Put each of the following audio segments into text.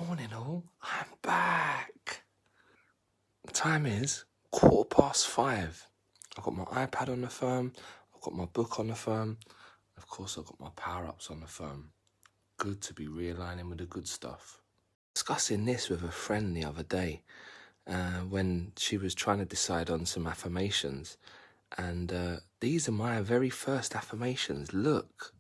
Morning all, I'm back. The time is 5:15. I've got my iPad on the phone, I've got my book on the phone, of course I've got my power-ups on the phone. Good to be realigning with the good stuff. Discussing this with a friend the other day when she was trying to decide on some affirmations, and these are my very first affirmations. Look,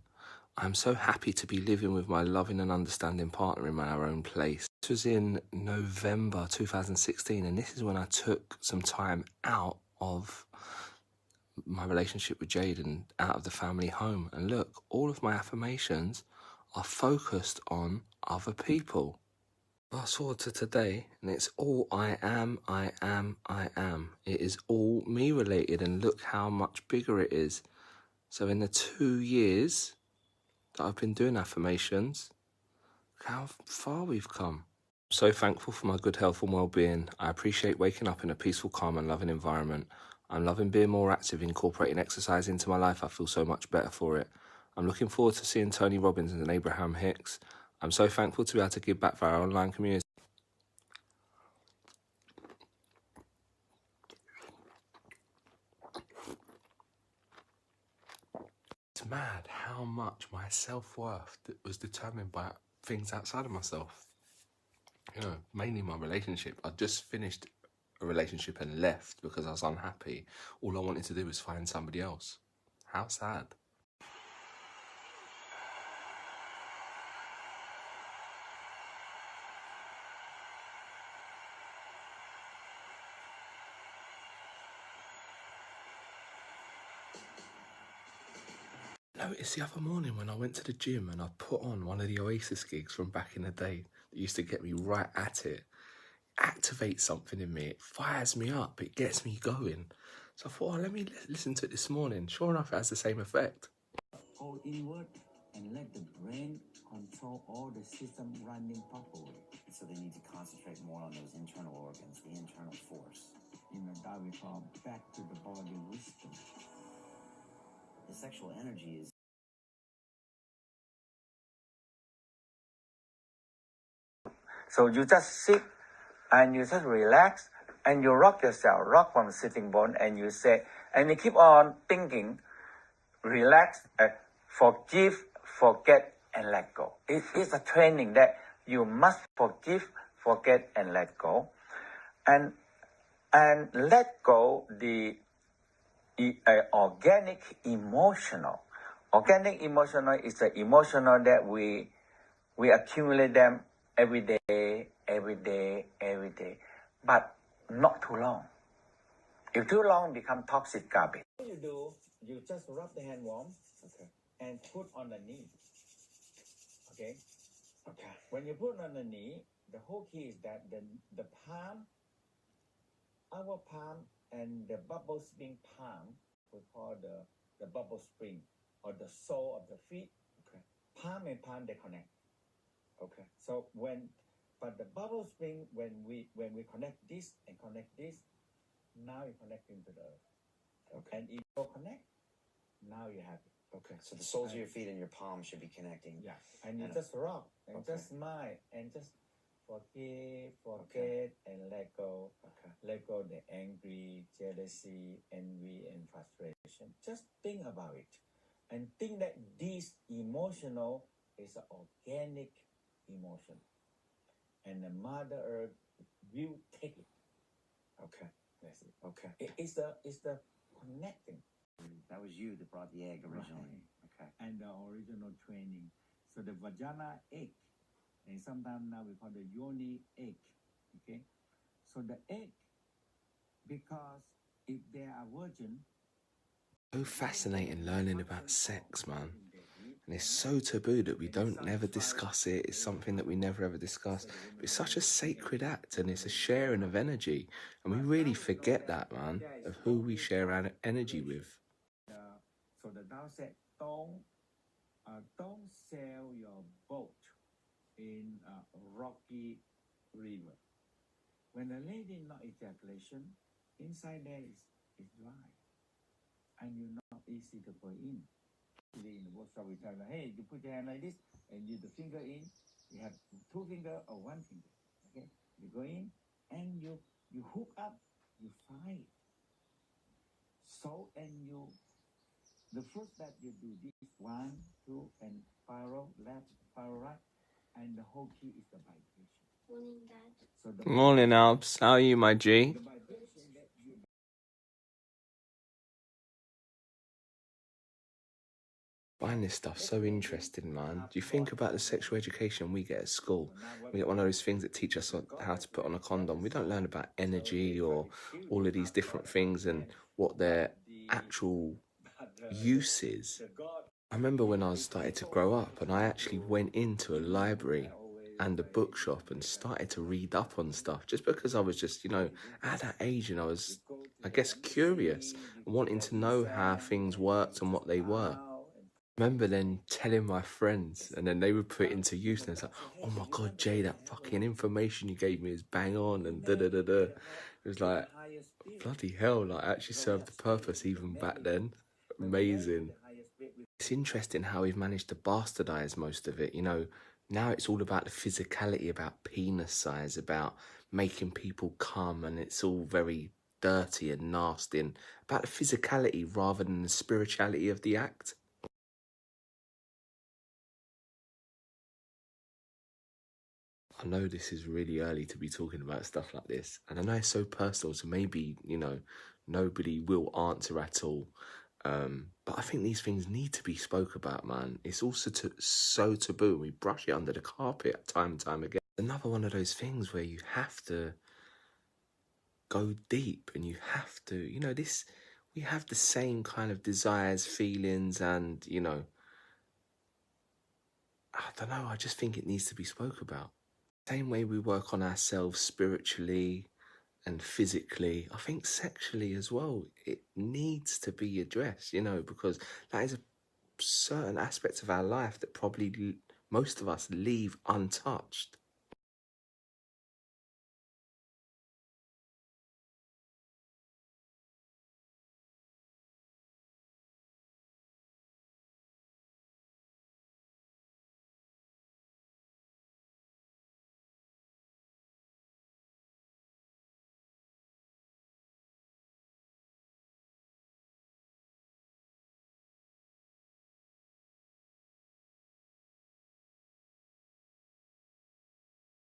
I'm so happy to be living with my loving and understanding partner in our own place. This was in November 2016, and this is when I took some time out of my relationship with Jade and out of the family home. And look, all of my affirmations are focused on other people. Fast forward to today, and it's all I am, I am, I am. It is all me related, and look how much bigger it is. So in the 2 years that I've been doing affirmations, look how far we've come. I'm so thankful for my good health and well-being. I appreciate waking up in a peaceful, calm and loving environment. I'm loving being more active, incorporating exercise into my life. I feel so much better for it. I'm looking forward to seeing Tony Robbins and Abraham Hicks. I'm so thankful to be able to give back for our online community. It's mad how much my self-worth was determined by things outside of myself. You know, mainly my relationship. I just finished a relationship and left because I was unhappy. All I wanted to do was find somebody else. How sad. No, it's the other morning when I went to the gym and I put on one of the Oasis gigs from back in the day that used to get me right at it. Activates something in me. It fires me up. It gets me going. So I thought, let me listen to it this morning. Sure enough, it has the same effect. Go inward and let the brain control all the system running properly. So they need to concentrate more on those internal organs, the internal force. That we call back to the body wisdom. The sexual energy is. So you just sit and you just relax and you rock yourself, rock from the sitting bone, and you say, and you keep on thinking, relax, forgive, forget, and let go. It is a training that you must forgive, forget, and let go. And let go the organic emotional. Organic emotional is the emotional that we accumulate them every day, but not too long. If too long, become toxic garbage. What you do, you just rub the hand warm, okay, and put on the knee. Okay. When you put on the knee, the whole key is that the palm, our palm, and the bubble spring palm, we call the bubble spring or the sole of the feet. Okay. Palm and palm, they connect. Okay. So but the bubble spring, when we connect this and connect this, now you're connecting to the earth. Okay. And if you connect, now you have it. Okay. So the soles of your feet and your palms should be connecting. Yeah. And you just rock and just smile and just forget, and let go. Okay. Let go the angry, jealousy, envy, and frustration. Just think about it. And think that this emotional is an organic emotion. And the Mother Earth will take it. Okay. That's it. Okay. It's the connecting. That was you that brought the egg originally. Right. Okay. And the original training. So the vagina egg, and sometimes now we call the yoni egg. Okay. So the egg, because if they are virgin. So fascinating learning about sex, man. And it's so taboo that we don't never discuss it. It's something that we never ever discuss. But it's such a sacred act, and it's a sharing of energy. And we really forget that, man, of who we share our energy with. So the Tao said, don't sail your boat in a rocky river. When the lady not ejaculation, inside there is dry, and you're not easy to put in. In the workshop, we tell them, hey, you put your hand like this, and you the finger in, You have 2 finger or 1 finger. Okay, you go in and you hook up. You find so and you. The first step you do this 1, 2, and spiral left, spiral right, and the whole key is the vibration. Morning, Dad. So the Morning, Albs. How are you, my G? vibration that you. I find this stuff so interesting, man. Do you think about the sexual education we get at school? We get one of those things that teach us how to put on a condom. We don't learn about energy or all of these different things and what their actual use is. I remember when I started to grow up and I actually went into a library and a bookshop and started to read up on stuff just because I was just, at that age and I was, I guess, curious and wanting to know how things worked and what they were. I remember then telling my friends and then they would put it into use and it's like, oh my God, Jay, that fucking information you gave me is bang on and da-da-da-da. It was like, bloody hell, like actually served the purpose even back then. Amazing. It's interesting how we've managed to bastardize most of it. Now it's all about the physicality, about penis size, about making people come, and it's all very dirty and nasty and about the physicality rather than the spirituality of the act. I know this is really early to be talking about stuff like this, and I know it's so personal, so maybe, nobody will answer at all. But I think these things need to be spoke about, man. It's also so taboo. We brush it under the carpet time and time again. Another one of those things where you have to go deep and you have to, we have the same kind of desires, feelings, and, I don't know, I just think it needs to be spoke about. Same way we work on ourselves spiritually and physically, I think sexually as well, it needs to be addressed, because that is a certain aspects of our life that probably most of us leave untouched.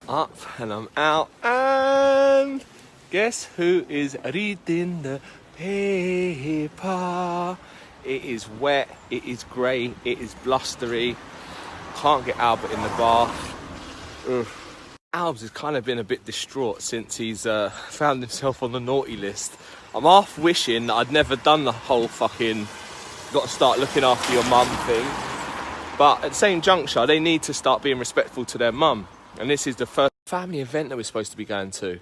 Up and I'm out, and guess who is reading the paper? It is wet, it is grey, it is blustery. Can't get Albert in the bath. Ugh. Albs has kind of been a bit distraught since he's found himself on the naughty list. I'm half wishing that I'd never done the whole fucking got to start looking after your mum thing. But at the same juncture, they need to start being respectful to their mum. And this is the first family event that we're supposed to be going to.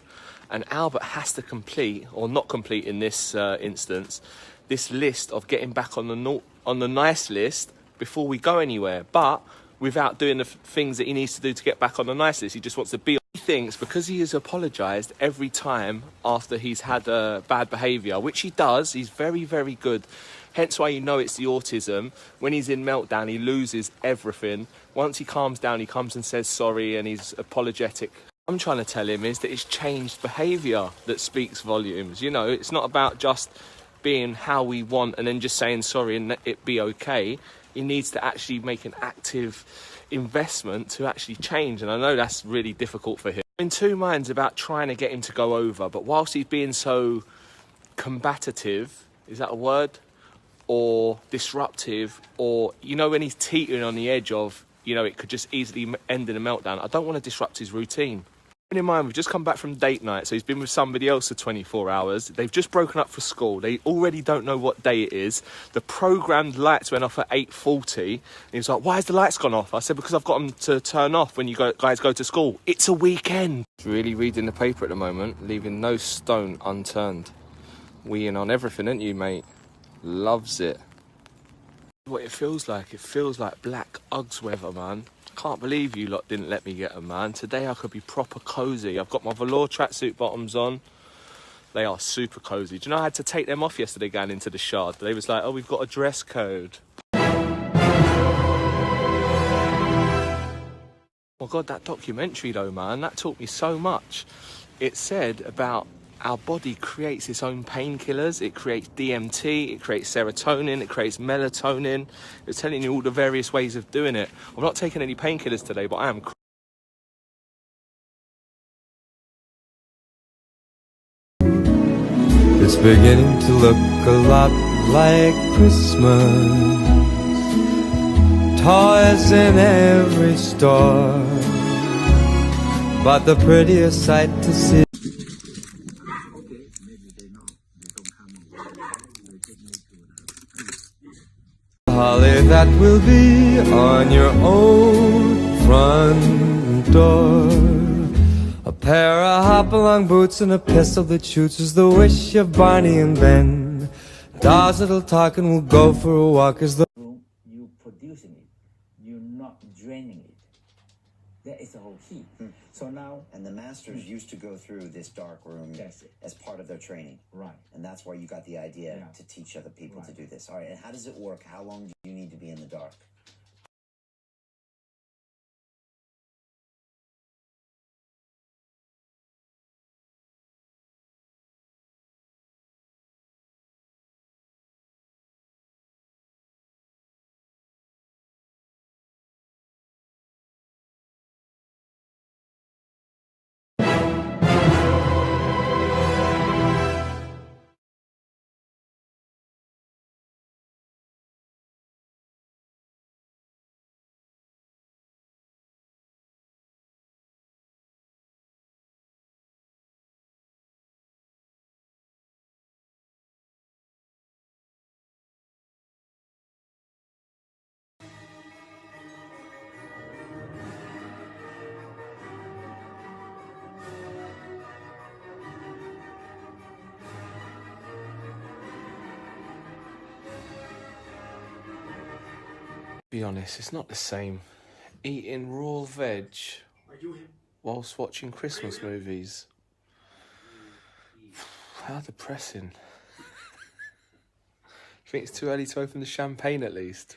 And Albert has to complete, or not complete in this instance, this list of getting back on the nice list before we go anywhere. But without doing the things that he needs to do to get back on the nice list. He just wants to be. He thinks because he has apologised every time after he's had bad behaviour, which he does, he's very, very good. Hence why it's the autism. When he's in meltdown, he loses everything. Once he calms down, he comes and says sorry and he's apologetic. What I'm trying to tell him is that it's changed behaviour that speaks volumes. It's not about just being how we want and then just saying sorry and let it be okay. He needs to actually make an active investment to actually change. And I know that's really difficult for him. I'm in two minds about trying to get him to go over. But whilst he's being so combative, is that a word? Or disruptive, or, when he's teetering on the edge of, it could just easily end in a meltdown. I don't want to disrupt his routine. Bear in mind, we've just come back from date night, so he's been with somebody else for 24 hours. They've just broken up for school. They already don't know what day it is. The programmed lights went off at 8:40. And he was like, why has the lights gone off? I said, because I've got them to turn off when you guys go to school. It's a weekend. Really reading the paper at the moment, leaving no stone unturned. Weeing on everything, ain't you, mate? Loves it. What it feels like black Uggs weather, man. Can't believe you lot didn't let me get them, man. Today I could be proper cosy. I've got my velour tracksuit bottoms on. They are super cosy. Do you know I had to take them off yesterday going into the Shard? They was like, oh, we've got a dress code. Oh God, that documentary though, man, that taught me so much. It said about our body creates its own painkillers. It creates DMT, it creates serotonin, it creates melatonin. It's telling you all the various ways of doing it. I'm not taking any painkillers today, but I am. It's beginning to look a lot like Christmas. Toys in every store, but the prettiest sight to see. Holly that will be on your own front door. A pair of hop-along boots and a pistol that shoots is the wish of Barney and Ben. Dolls that'll talk and we'll go for a walk as the You producing it, you're not draining it. That is the whole key. So now, and the masters used to go through this dark room as part of their training. Right. And that's why you got the idea to teach other people to do this. All right, and how does it work? How long do you need to be in the dark? Be honest, it's not the same. Eating raw veg whilst watching Christmas movies. How depressing. You think it's too early to open the champagne at least?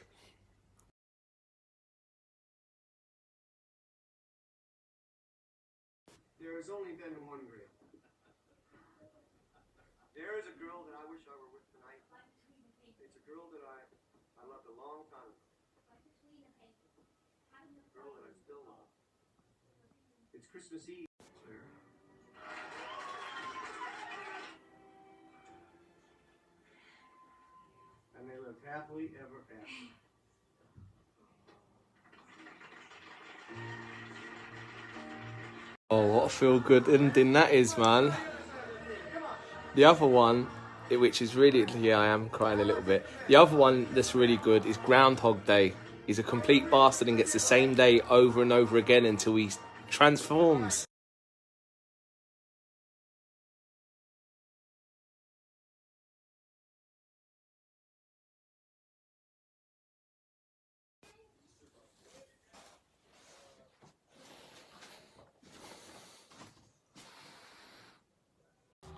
There has only been one grail. There is a girl that I wish I were with tonight. It's a girl that I loved a long time ago. A girl that I still love. It's Christmas Eve. And they lived happily ever after. Oh, what a feel-good ending that is, man. The other one, which is really... Yeah, I am crying a little bit. The other one that's really good is Groundhog Day. He's a complete bastard and gets the same day over and over again until he transforms.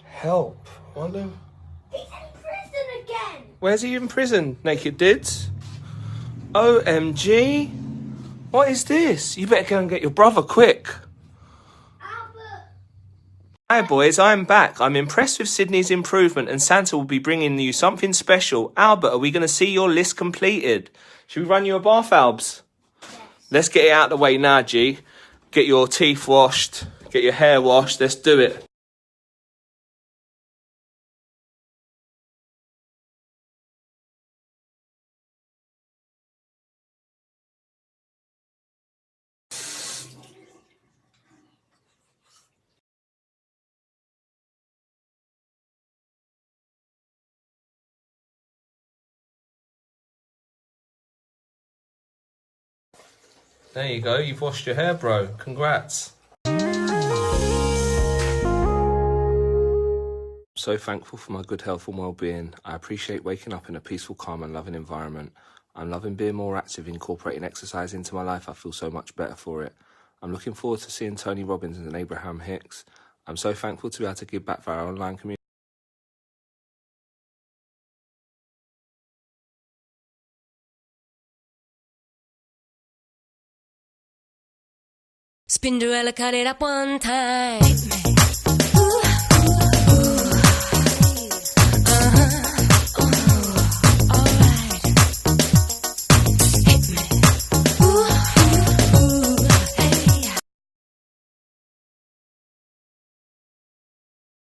Help. Wonder... He's in prison again! Where's he in prison, naked dudes? OMG. What is this? You better go and get your brother quick. Albert! Hi boys, I'm back. I'm impressed with Sydney's improvement and Santa will be bringing you something special. Albert, are we going to see your list completed? Should we run you a bath, Albs? Yes. Let's get it out of the way now, G. Get your teeth washed, get your hair washed, let's do it. There you go, you've washed your hair, bro. Congrats. So thankful for my good health and well-being. I appreciate waking up in a peaceful, calm and loving environment. I'm loving being more active, incorporating exercise into my life. I feel so much better for it. I'm looking forward to seeing Tony Robbins and Abraham Hicks. I'm so thankful to be able to give back via our online community. Spinderella cut it up one time.